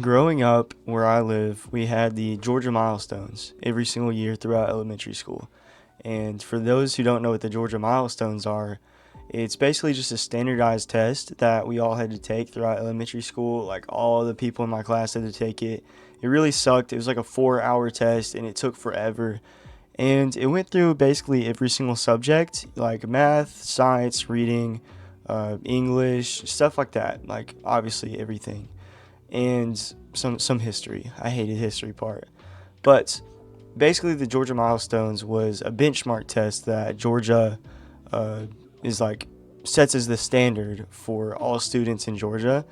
Growing up where I live, we had the Georgia Milestones every single year throughout elementary school. And for those who don't know what the Georgia Milestones are, it's basically just a standardized test that we all had to take throughout elementary school. Like all the people in my class had to take it. It really sucked. It was like a 4 hour test and it took forever. And it went through basically every single subject, like math, science, reading, English, stuff like that. Like obviously everything and some history. I hated history part. But basically the Georgia Milestones was a benchmark test that Georgia uh, is like sets as the standard for all students in Georgia,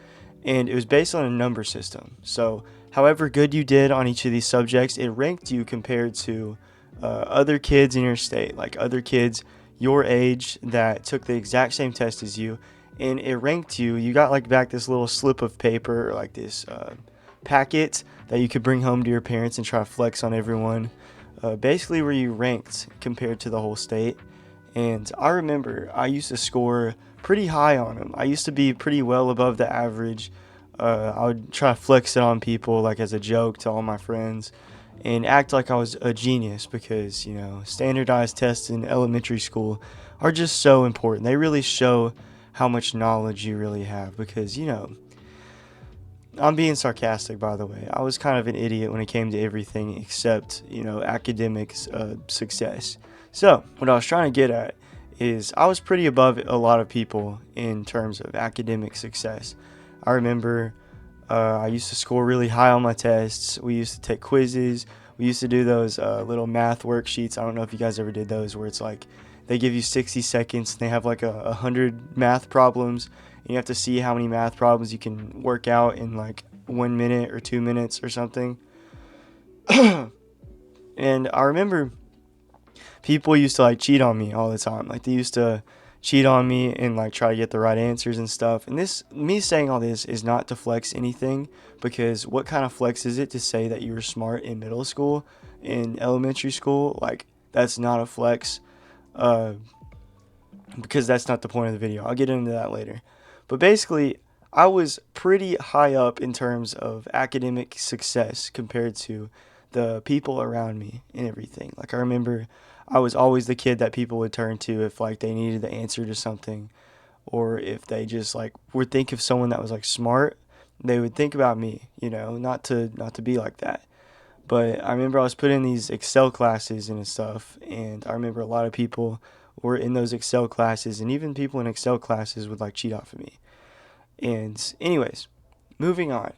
and it was based on a number system. So however good you did on each of these subjects, it ranked you compared to other kids in your state, like other kids your age that took the exact same test as you, and it ranked you. You got like back this little slip of paper, or like this packet that you could bring home to your parents and try to flex on everyone. Basically, where you ranked compared to the whole state. And I remember I used to score pretty high on them. I used to be pretty well above the average. I would try to flex it on people, like as a joke to all my friends, and act like I was a genius because, standardized tests in elementary school are just so important. They really show how much knowledge you really have because, I'm being sarcastic, by the way. I was kind of an idiot when it came to everything except, academics success. So, what I was trying to get at is I was pretty above a lot of people in terms of academic success. I remember I used to score really high on my tests. We used to take quizzes. We used to do those little math worksheets. I don't know if you guys ever did those where it's like they give you 60 seconds and they have like a hundred math problems. And you have to see how many math problems you can work out in like 1 minute or 2 minutes or something. And I remember people used to like cheat on me all the time. Like they used to cheat on me and like try to get the right answers and stuff. And this me saying all this is not to flex anything because what kind of flex is it to say that you were smart in middle school, in elementary school? Like that's not a flex. Uh, because that's not the point of the video. I'll get into that later. But basically, I was pretty high up in terms of academic success compared to the people around me and everything. Like I remember I was always the kid that people would turn to if like they needed the answer to something or if they just like would think of someone that was like smart, they would think about me, not to be like that. But I remember I was put in these Excel classes and stuff, and I remember a lot of people were in those Excel classes, and even people in Excel classes would like cheat off of me. And, anyways, moving on.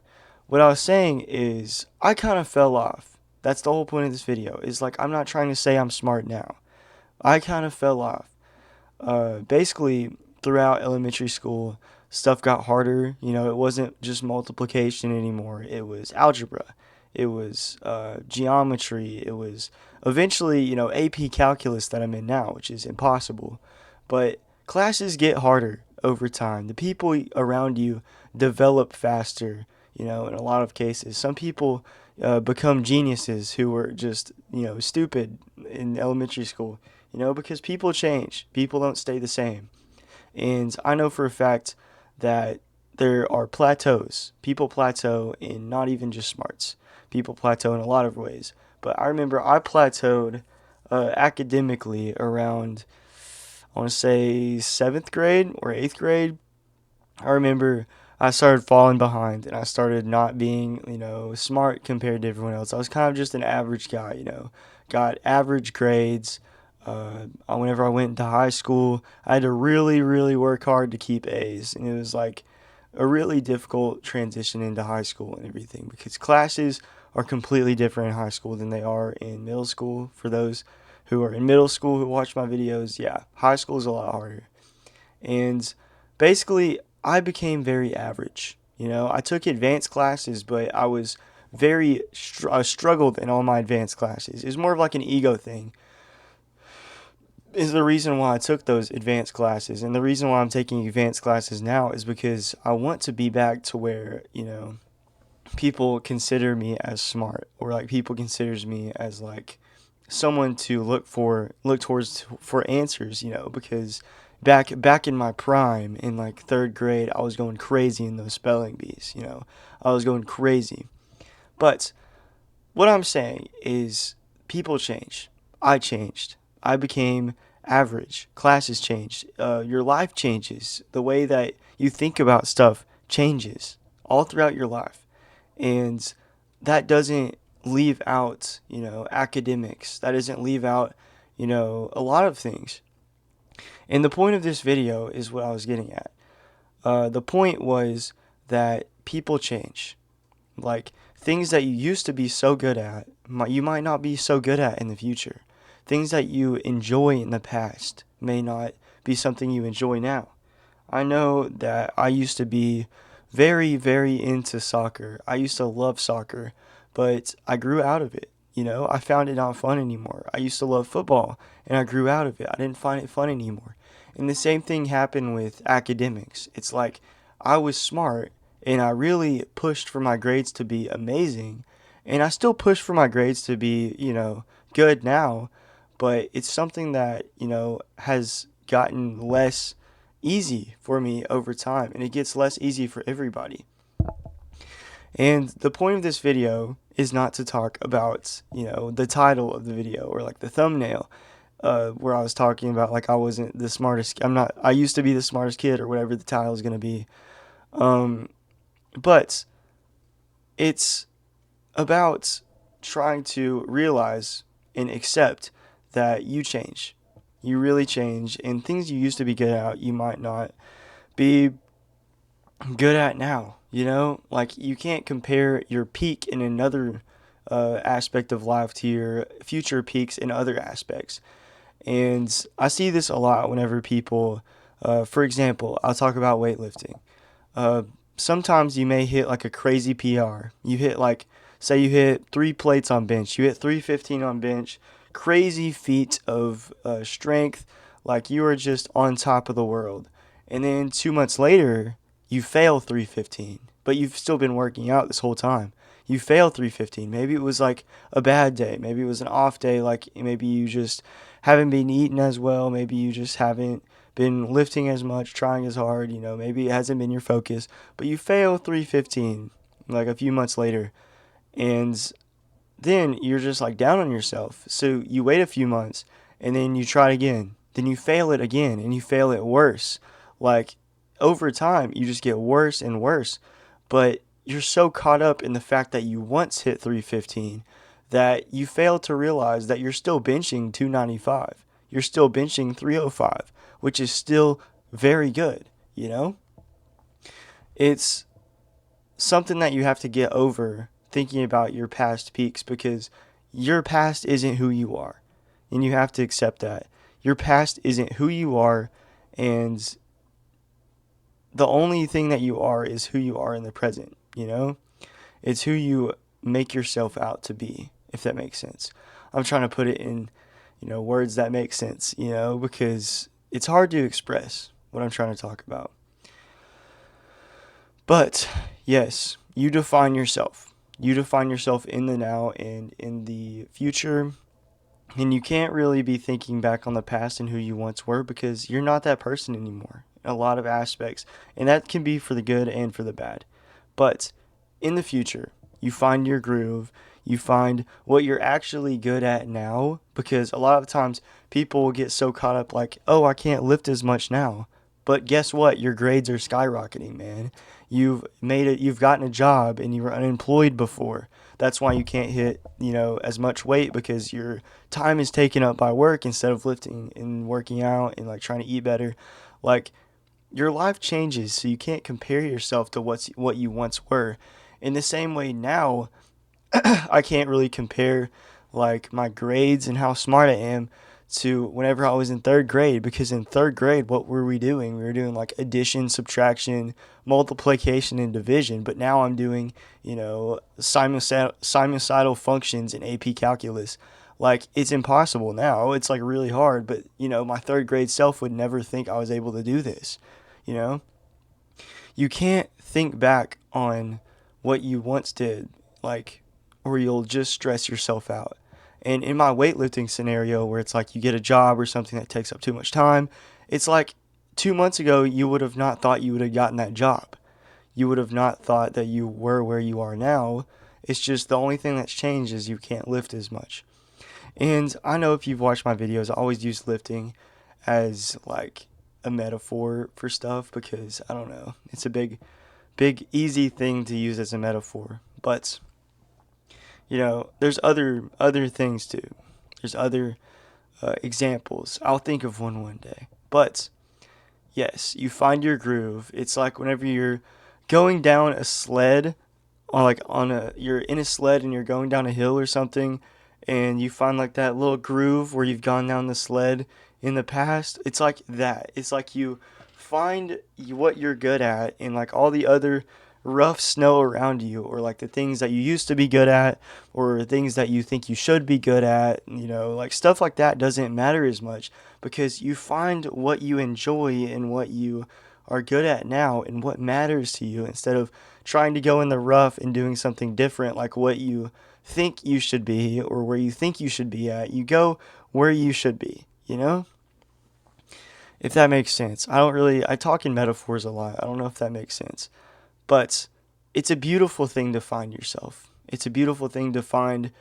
What I was saying is, I kind of fell off. That's the whole point of this video. Is like, I'm not trying to say I'm smart now. I kind of fell off. Basically, throughout elementary school, stuff got harder. It wasn't just multiplication anymore. It was algebra. It was geometry. It was eventually, AP calculus that I'm in now, which is impossible. But classes get harder over time. The people around you develop faster, in a lot of cases. Some people become geniuses who were just, stupid in elementary school, because people change. People don't stay the same. And I know for a fact that there are plateaus. People plateau in not even just smarts. People plateau in a lot of ways. But I remember I plateaued academically around, I want to say, seventh grade or eighth grade. I remember I started falling behind and I started not being, smart compared to everyone else. I was kind of just an average guy, got average grades. Whenever I went into high school, I had to really, really work hard to keep A's. And it was like a really difficult transition into high school and everything because classes are completely different in high school than they are in middle school. For those who are in middle school who watch my videos, yeah, high school is a lot harder. And basically, I became very average. I took advanced classes, but I was I struggled in all my advanced classes. It was more of like an ego thing. Is the reason why I took those advanced classes, and the reason why I'm taking advanced classes now is because I want to be back to where people consider me as smart, or like people considers me as like someone to look towards for answers. Because back in my prime in like third grade, I was going crazy in those spelling bees. I was going crazy. But what I'm saying is, people change. I changed. I became average. Classes changed. Your life changes. The way that you think about stuff changes all throughout your life. And that doesn't leave out, academics. That doesn't leave out, a lot of things. And the point of this video is what I was getting at. The point was that people change. Like, things that you used to be so good at, you might not be so good at in the future. Things that you enjoy in the past may not be something you enjoy now. I know that I used to be very, very into soccer. I used to love soccer, but I grew out of it. I found it not fun anymore. I used to love football, and I grew out of it. I didn't find it fun anymore. And the same thing happened with academics. It's like I was smart, and I really pushed for my grades to be amazing, and I still push for my grades to be, good now, but it's something that, has gotten less easy for me over time, and it gets less easy for everybody. And the point of this video is not to talk about, the title of the video or like the thumbnail, where I was talking about like I wasn't the smartest. I used to be the smartest kid or whatever the title is going to be. But it's about trying to realize and accept that you change. You really change, and things you used to be good at, you might not be good at now. Like, you can't compare your peak in another aspect of life to your future peaks in other aspects. And I see this a lot whenever people, for example, I'll talk about weightlifting. Sometimes you may hit like a crazy PR. You hit like, say you hit 3 plates on bench. You hit 315 on bench. Crazy feat of strength. Like, you are just on top of the world. And then 2 months later, you fail 315. But you've still been working out this whole time. You fail 315. Maybe it was like a bad day. Maybe it was an off day. Like, maybe you just haven't been eating as well. Maybe you just haven't been lifting as much, trying as hard. Maybe it hasn't been your focus. But you fail 315 like a few months later. And then you're just like down on yourself. So you wait a few months and then you try it again. Then you fail it again and you fail it worse. Like, over time, you just get worse and worse. But you're so caught up in the fact that you once hit 315 that you fail to realize that you're still benching 295. You're still benching 305, which is still very good, It's something that you have to get over thinking about your past peaks, because your past isn't who you are. And you have to accept that. Your past isn't who you are, and the only thing that you are is who you are in the present, It's who you make yourself out to be, if that makes sense. I'm trying to put it in, words that make sense, because it's hard to express what I'm trying to talk about. But, yes, you define yourself. You define yourself in the now and in the future. And you can't really be thinking back on the past and who you once were, because you're not that person anymore in a lot of aspects. And that can be for the good and for the bad. But in the future, you find your groove. You find what you're actually good at now, because a lot of times people will get so caught up like, oh, I can't lift as much now. But guess what? Your grades are skyrocketing, man. You've made it. You've gotten a job and you were unemployed before. That's why you can't hit, as much weight, because your time is taken up by work instead of lifting and working out and like trying to eat better. Like, your life changes, so you can't compare yourself to what you once were. In the same way now, I can't really compare like my grades and how smart I am to whenever I was in third grade, because in third grade, what were we doing? We were doing like addition, subtraction, multiplication, and division. But now I'm doing, sinusoidal functions in AP calculus. Like, it's impossible now. It's like really hard. But, my third grade self would never think I was able to do this. You can't think back on what you once did, like, or you'll just stress yourself out. And in my weightlifting scenario, where it's like you get a job or something that takes up too much time, it's like 2 months ago, you would have not thought you would have gotten that job. You would have not thought that you were where you are now. It's just the only thing that's changed is you can't lift as much. And I know if you've watched my videos, I always use lifting as like a metaphor for stuff because I don't know. It's a big easy thing to use as a metaphor. But there's other things too. There's other examples. I'll think of one day. But yes, you find your groove. It's like whenever you're going down a sled, or like you're in a sled and you're going down a hill or something, and you find like that little groove where you've gone down the sled in the past. It's like that. It's like you find what you're good at and like all the other rough snow around you, or like the things that you used to be good at, or things that you think you should be good at, like stuff like that doesn't matter as much because you find what you enjoy and what you are good at now and what matters to you, instead of trying to go in the rough and doing something different like what you think you should be or where you think you should be at. You go where you should be, if that makes sense. I talk in metaphors a lot. I don't know if that makes sense. But it's a beautiful thing to find yourself. It's a beautiful thing to find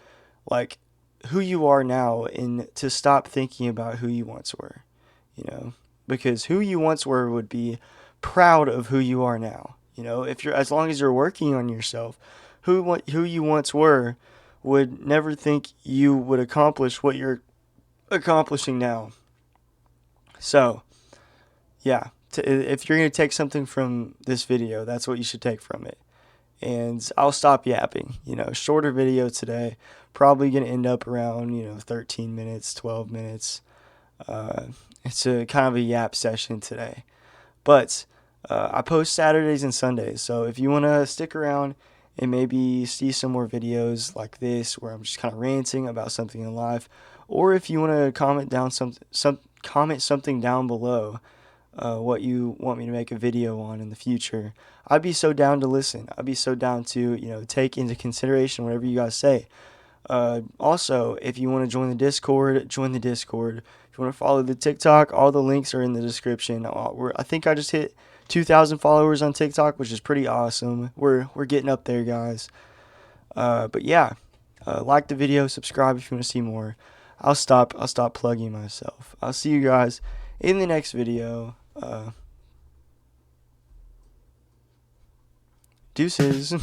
like who you are now and to stop thinking about who you once were, because who you once were would be proud of who you are now. If you're, as long as you're working on yourself, who you once were would never think you would accomplish what you're accomplishing now. So, yeah, if you're going to take something from this video, that's what you should take from it. And I'll stop yapping. Shorter video today, probably going to end up around 13 minutes, 12 minutes. It's a kind of a yap session today. But I post Saturdays and Sundays, so if you want to stick around and maybe see some more videos like this where I'm just kind of ranting about something in life, or if you want to comment something down below, what you want me to make a video on in the future, I'd be so down to listen. I'd be so down to take into consideration whatever you guys say. Also, if you want to join the Discord, join the Discord. If you want to follow the TikTok, all the links are in the description. I think I just hit 2,000 followers on TikTok, which is pretty awesome. We're getting up there, guys. But yeah, like the video, subscribe if you want to see more. I'll stop plugging myself. I'll see you guys in the next video. Deuces.